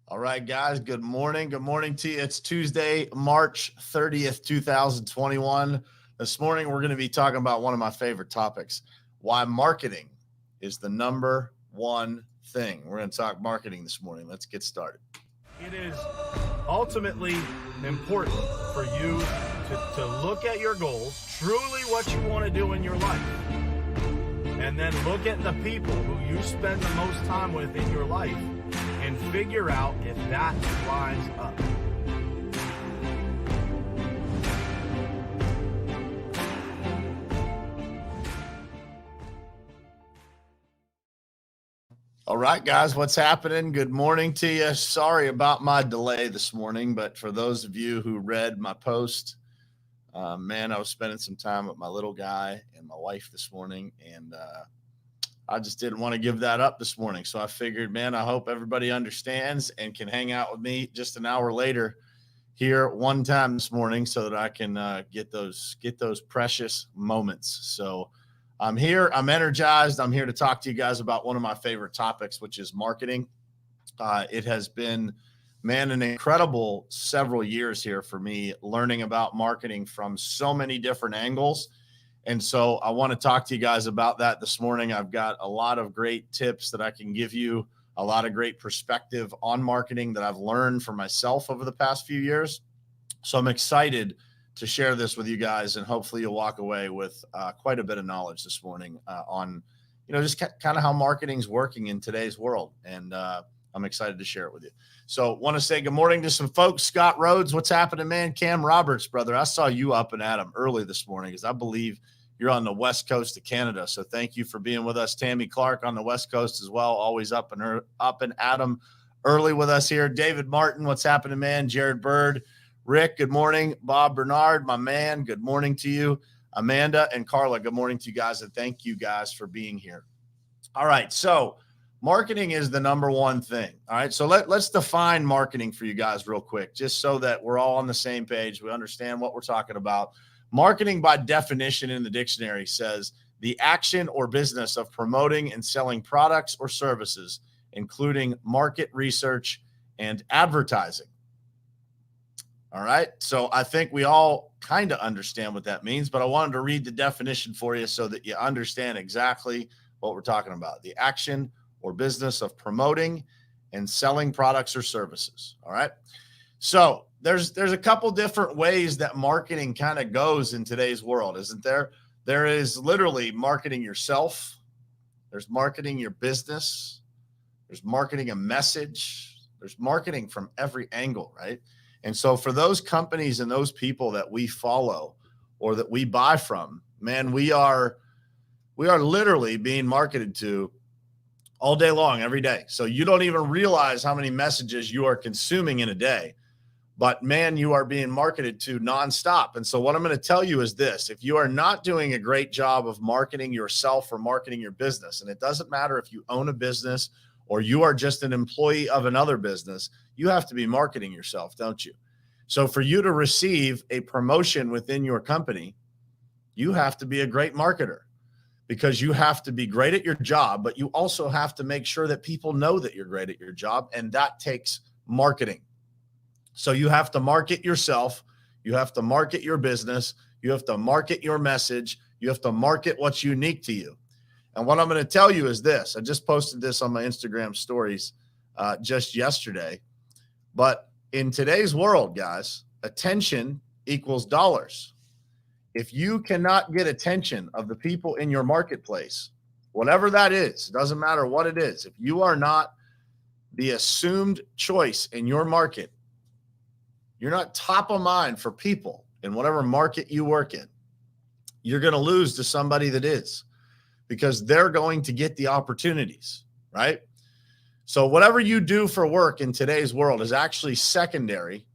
All right, guys. Good morning. Good morning to you. It's Tuesday, March 30th, 2021. This morning, we're going to be talking about one of my favorite topics, why marketing is the number one thing. We're going to talk marketing this morning. Let's get started. It is ultimately important for you to look at your goals, truly what you want to do in your life, and then look at the people who you spend the most time with in your life and figure out if that lines up. All right, guys, what's happening? Good morning to you. Sorry about my delay this morning, but for those of you who read my post, man, I was spending some time with my little guy and my wife this morning, and I just didn't want to give that up this morning. So I figured, man, I hope everybody understands and can hang out with me just an hour later here one time this morning so that I can get those precious moments. So I'm here. I'm energized. I'm here to talk to you guys about one of my favorite topics, which is marketing. It has been, man, an incredible several years here for me learning about marketing from so many different angles. And so I want to talk to you guys about that this morning. I've got a lot of great tips that I can give you, a lot of great perspective on marketing that I've learned for myself over the past few years. So I'm excited to share this with you guys, and hopefully you'll walk away with quite a bit of knowledge this morning on, just kind of how marketing's working in today's world. And I'm excited to share it with you. So want to say good morning to some folks. Scott Rhodes, what's happening, man? Cam Roberts, brother. I saw you up and at 'em early this morning because I believe you're on the west coast of Canada. So thank you for being with us. Tammy Clark on the west coast as well, always up and at 'em early with us here. David Martin, what's happening, man? Jared Bird, Rick, good morning. Bob Bernard, my man, good morning to you. Amanda and Carla, good morning to you guys, and thank you guys for being here. All right, so marketing is the number one thing. All right, so let's define marketing for you guys real quick, just so that we're all on the same page. We understand what we're talking about. Marketing, by definition in the dictionary, says the action or business of promoting and selling products or services, including market research and advertising. All right. So I think we all kind of understand what that means, but I wanted to read the definition for you so that you understand exactly what we're talking about. The action or business of promoting and selling products or services. All right. So there's a couple different ways that marketing kind of goes in today's world, isn't there? There is literally marketing yourself. There's marketing your business. There's marketing a message. There's marketing from every angle, right? And so for those companies and those people that we follow or that we buy from, man, we are literally being marketed to all day long, every day. So you don't even realize how many messages you are consuming in a day, but man, you are being marketed to nonstop. And so what I'm going to tell you is this: if you are not doing a great job of marketing yourself or marketing your business, and it doesn't matter if you own a business or you are just an employee of another business, you have to be marketing yourself, don't you? So for you to receive a promotion within your company, you have to be a great marketer, because you have to be great at your job, but you also have to make sure that people know that you're great at your job, and that takes marketing. So you have to market yourself, you have to market your business, you have to market your message, you have to market what's unique to you. And what I'm going to tell you is this: I just posted this on my Instagram stories just yesterday. But in today's world, guys, attention equals dollars. If you cannot get attention of the people in your marketplace, whatever that is, it doesn't matter what it is. If you are not the assumed choice in your market, you're not top of mind for people in whatever market you work in, you're going to lose to somebody that is, because they're going to get the opportunities, right? So whatever you do for work in today's world is actually secondary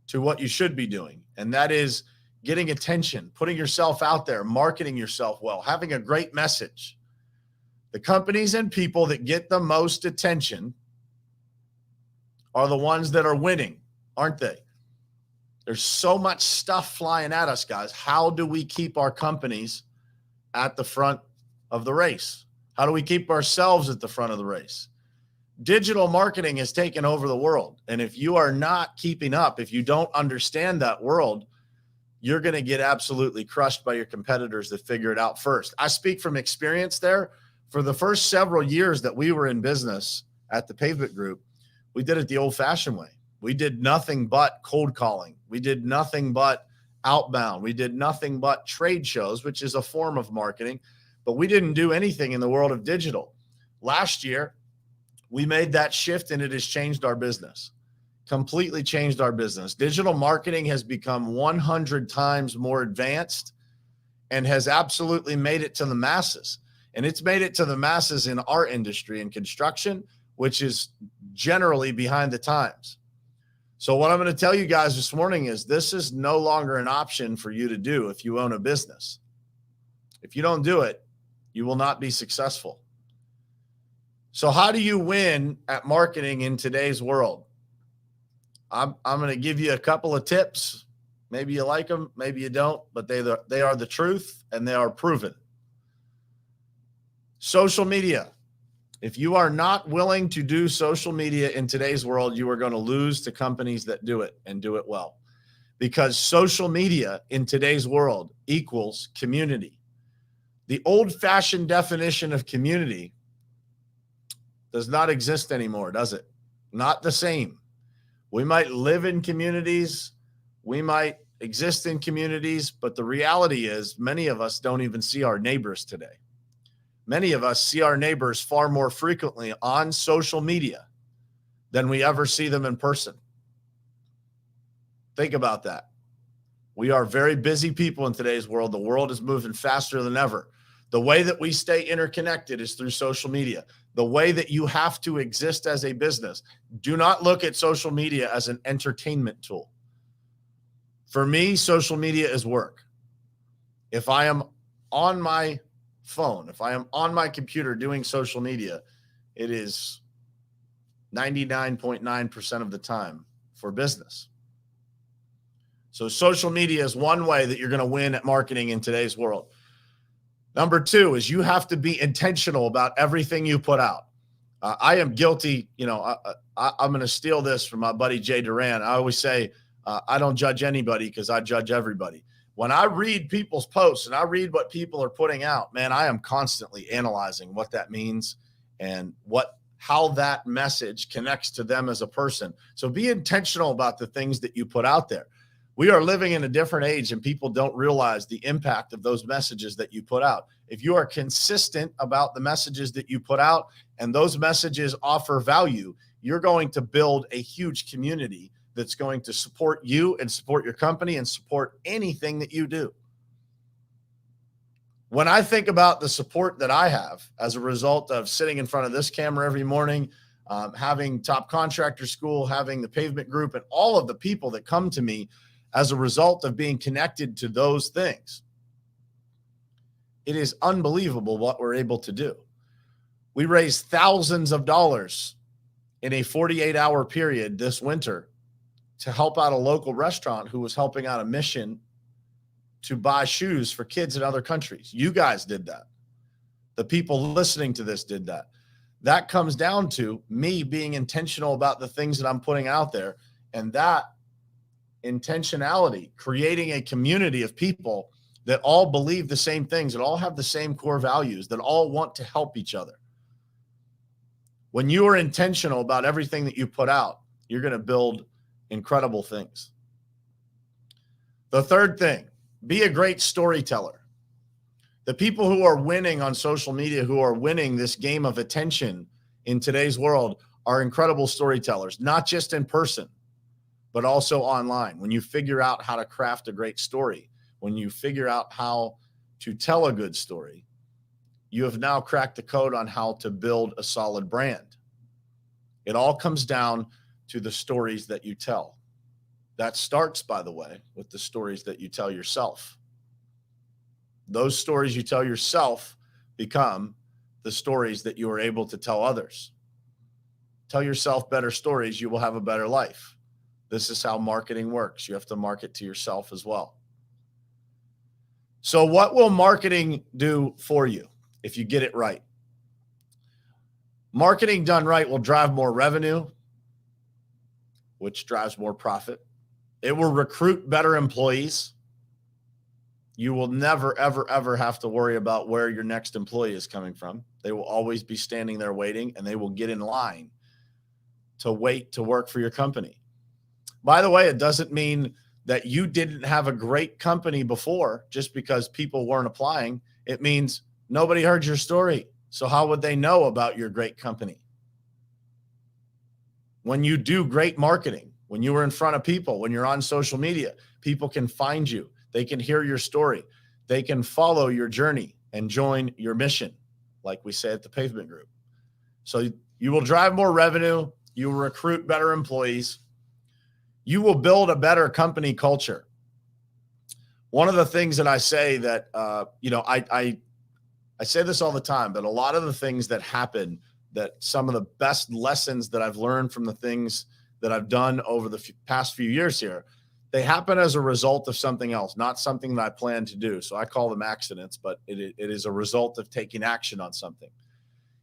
to what you should be doing. And that is getting attention, putting yourself out there, marketing yourself well, having a great message. The companies and people that get the most attention are the ones that are winning, aren't they? There's so much stuff flying at us, guys. How do we keep our companies at the front of the race? How do we keep ourselves at the front of the race? Digital marketing has taken over the world. And if you are not keeping up, if you don't understand that world, you're going to get absolutely crushed by your competitors that figure it out first. I speak from experience there. For the first several years that we were in business at the Pavement Group, we did it the old-fashioned way. We did nothing but cold calling. We did nothing but outbound. We did nothing but trade shows, which is a form of marketing, but we didn't do anything in the world of digital. Last year, we made that shift and it has changed our business, completely changed our business. Digital marketing has become 100 times more advanced and has absolutely made it to the masses. And it's made it to the masses in our industry in construction, which is generally behind the times. So what I'm going to tell you guys this morning is this is no longer an option for you to do if you own a business. If you don't do it, you will not be successful. So how do you win at marketing in today's world? I'm going to give you a couple of tips. Maybe you like them, maybe you don't, but they are the truth and they are proven. Social media. If you are not willing to do social media in today's world, you are going to lose to companies that do it and do it well. Because social media in today's world equals community. The old-fashioned definition of community does not exist anymore, does it? Not the same. We might live in communities, we might exist in communities, but the reality is many of us don't even see our neighbors today. Many of us see our neighbors far more frequently on social media than we ever see them in person. Think about that. We are very busy people in today's world. The world is moving faster than ever. The way that we stay interconnected is through social media. The way that you have to exist as a business. Do not look at social media as an entertainment tool. For me, social media is work. If I am on my phone, if I am on my computer doing social media, it is 99.9% of the time for business. So social media is one way that you're going to win at marketing in today's world. Number two is you have to be intentional about everything you put out. I am guilty. I'm going to steal this from my buddy Jay Doran. I always say, I don't judge anybody because I judge everybody. When I read people's posts and I read what people are putting out, man, I am constantly analyzing what that means and how that message connects to them as a person. So be intentional about the things that you put out there. We are living in a different age and people don't realize the impact of those messages that you put out. If you are consistent about the messages that you put out and those messages offer value, you're going to build a huge community that's going to support you and support your company and support anything that you do. When I think about the support that I have as a result of sitting in front of this camera every morning, having Top Contractor School, having the Pavement Group, and all of the people that come to me as a result of being connected to those things, it is unbelievable what we're able to do. We raised thousands of dollars in a 48-hour period this winter to help out a local restaurant who was helping out a mission to buy shoes for kids in other countries. You guys did that. The people listening to this did that. That comes down to me being intentional about the things that I'm putting out there, and that intentionality, creating a community of people that all believe the same things, that all have the same core values, that all want to help each other. When you are intentional about everything that you put out, you're going to build incredible things. The third thing, be a great storyteller. The people who are winning on social media, who are winning this game of attention in today's world, are incredible storytellers, not just in person, but also online. When you figure out how to craft a great story, when you figure out how to tell a good story, you have now cracked the code on how to build a solid brand. It all comes down to the stories that you tell. That starts, by the way, with the stories that you tell yourself. Those stories you tell yourself become the stories that you are able to tell others. Tell yourself better stories, you will have a better life. This is how marketing works. You have to market to yourself as well. So, what will marketing do for you if you get it right? Marketing done right will drive more revenue, which drives more profit. It will recruit better employees. You will never, ever, ever have to worry about where your next employee is coming from. They will always be standing there waiting, and they will get in line to wait to work for your company. By the way, it doesn't mean that you didn't have a great company before just because people weren't applying. It means nobody heard your story. So how would they know about your great company? When you do great marketing, when you are in front of people, when you're on social media, people can find you. They can hear your story. They can follow your journey and join your mission, like we say at the Pavement Group. So you will drive more revenue. You will recruit better employees. You will build a better company culture. One of the things that I say that, I say this all the time, but a lot of the things that happen, that some of the best lessons that I've learned from the things that I've done over the past few years here, they happen as a result of something else, not something that I plan to do. So I call them accidents, but it is a result of taking action on something.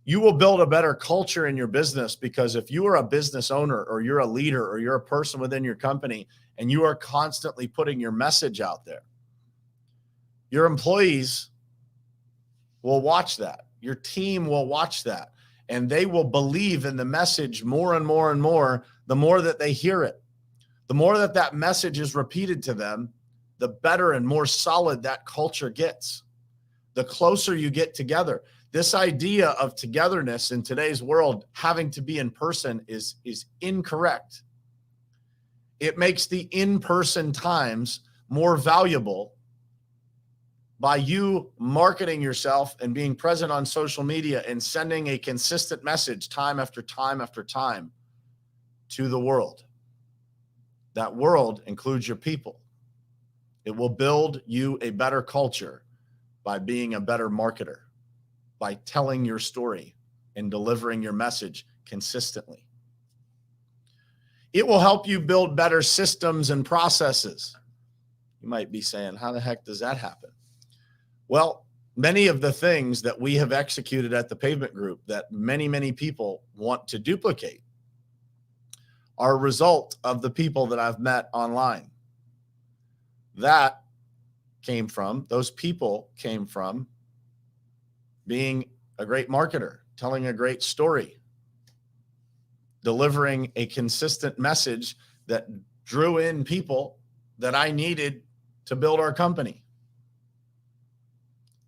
You will build a better culture in your business because if you are a business owner or you're a leader or you're a person within your company and you are constantly putting your message out there, your employees will watch that. Your team will watch that, and they will believe in the message more and more and more the more that they hear it. The more that that message is repeated to them, the better and more solid that culture gets. The closer you get together. This idea of togetherness in today's world having to be in person is incorrect. It makes the in-person times more valuable by you marketing yourself and being present on social media and sending a consistent message time after time after time to the world. That world includes your people. It will build you a better culture by being a better marketer, by telling your story and delivering your message consistently. It will help you build better systems and processes. You might be saying, how the heck does that happen? Well, many of the things that we have executed at the Pavement Group that many, many people want to duplicate are a result of the people that I've met online. Those people came from being a great marketer, telling a great story, delivering a consistent message that drew in people that I needed to build our company.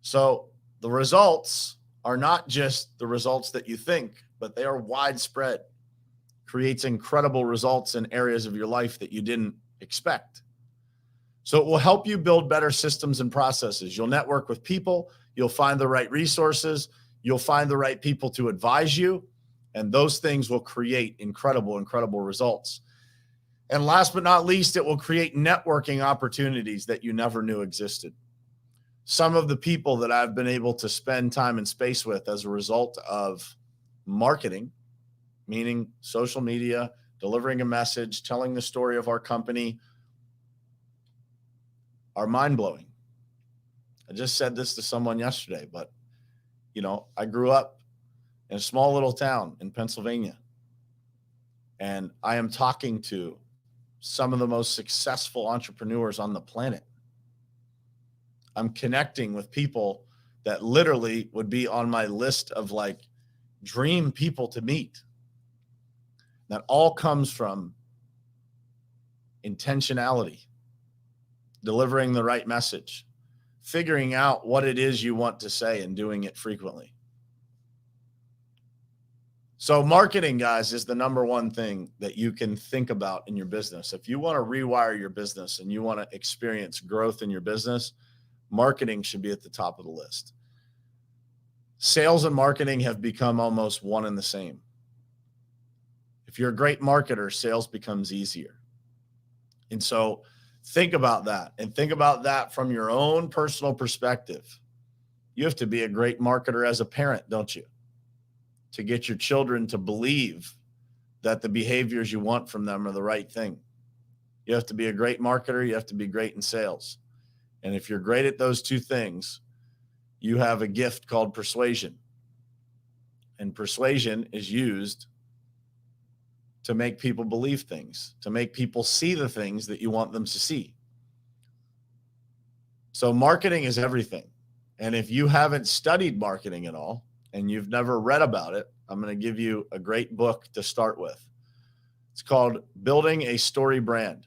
So the results are not just the results that you think, but they are widespread. Creates incredible results in areas of your life that you didn't expect. So it will help you build better systems and processes. You'll network with people. You'll find the right resources. You'll find the right people to advise you. And those things will create incredible, incredible results. And last but not least, it will create networking opportunities that you never knew existed. Some of the people that I've been able to spend time and space with as a result of marketing, meaning social media, delivering a message, telling the story of our company, are mind-blowing. I just said this to someone yesterday, but, I grew up in a small little town in Pennsylvania, and I am talking to some of the most successful entrepreneurs on the planet. I'm connecting with people that literally would be on my list of dream people to meet. That all comes from intentionality, delivering the right message, figuring out what it is you want to say and doing it frequently. So marketing, guys, is the number one thing that you can think about in your business. If you want to rewire your business and you want to experience growth in your business, marketing should be at the top of the list. Sales and marketing have become almost one and the same. If you're a great marketer, sales becomes easier. And so think about that, and think about that from your own personal perspective. You have to be a great marketer as a parent, don't you? To get your children to believe that the behaviors you want from them are the right thing. You have to be a great marketer. You have to be great in sales. And if you're great at those two things, you have a gift called persuasion. And persuasion is used to make people believe things, to make people see the things that you want them to see. So marketing is everything. And if you haven't studied marketing at all and you've never read about it, I'm going to give you a great book to start with. It's called Building a Story Brand.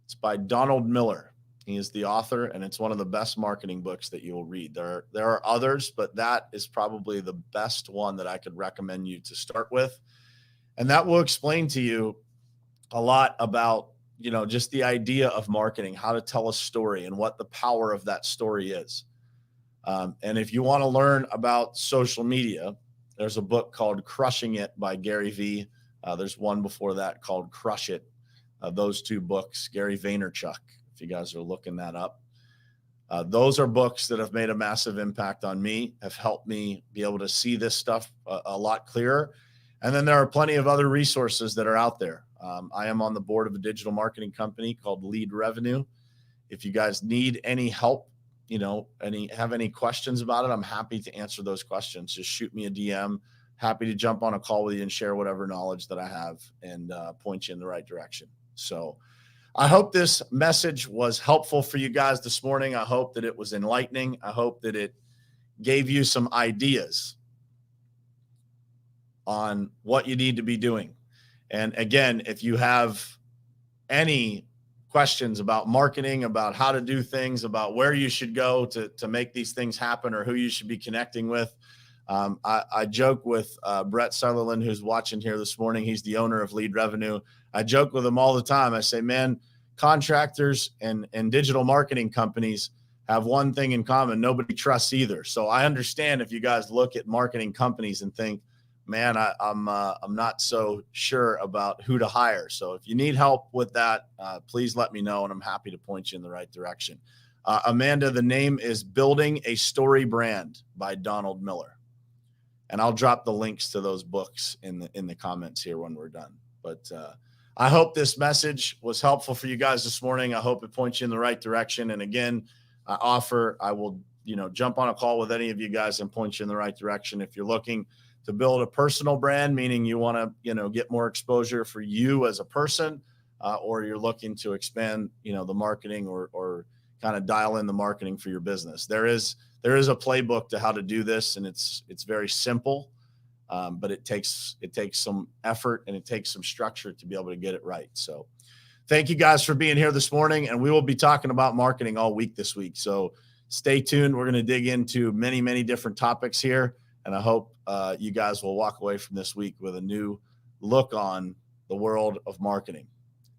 It's by Donald Miller. He is the author, and it's one of the best marketing books that you will read. There are others, but that is probably the best one that I could recommend you to start with. And that will explain to you a lot about, just the idea of marketing, how to tell a story and what the power of that story is. And if you want to learn about social media, there's a book called Crushing It by Gary Vee. There's one before that called Crush It. Those two books, Gary Vaynerchuk, if you guys are looking that up. Those are books that have made a massive impact on me, have helped me be able to see this stuff a lot clearer. And then there are plenty of other resources that are out there. I am on the board of a digital marketing company called Lead Revenue. If you guys need any help, have any questions about it, I'm happy to answer those questions. Just shoot me a DM. Happy to jump on a call with you and share whatever knowledge that I have and point you in the right direction. So I hope this message was helpful for you guys this morning. I hope that it was enlightening. I hope that it gave you some ideas on what you need to be doing. And again, if you have any questions about marketing, about how to do things, about where you should go to make these things happen, or who you should be connecting with, I joke with Brett Sutherlin, who's watching here this morning. He's the owner of Lead Revenue. I joke with him all the time. I say, man, contractors and digital marketing companies have one thing in common: nobody trusts either. So I understand if you guys look at marketing companies and think, man, I'm not so sure about who to hire. So if you need help with that, please let me know, and I'm happy to point you in the right direction. Amanda, the name is Building a Story Brand by Donald Miller. And I'll drop the links to those books in the comments here when we're done. But I hope this message was helpful for you guys this morning. I hope it points you in the right direction. And again, I will, jump on a call with any of you guys and point you in the right direction. If you're looking to build a personal brand, meaning you want to, get more exposure for you as a person, or you're looking to expand, the marketing or kind of dial in the marketing for your business. There is a playbook to how to do this, and it's very simple, but it takes some effort and it takes some structure to be able to get it right. So thank you guys for being here this morning, and we will be talking about marketing all week this week. So stay tuned. We're going to dig into many, many different topics here, and I hope you guys will walk away from this week with a new look on the world of marketing.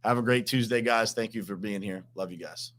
Have a great Tuesday, guys. Thank you for being here. Love you guys.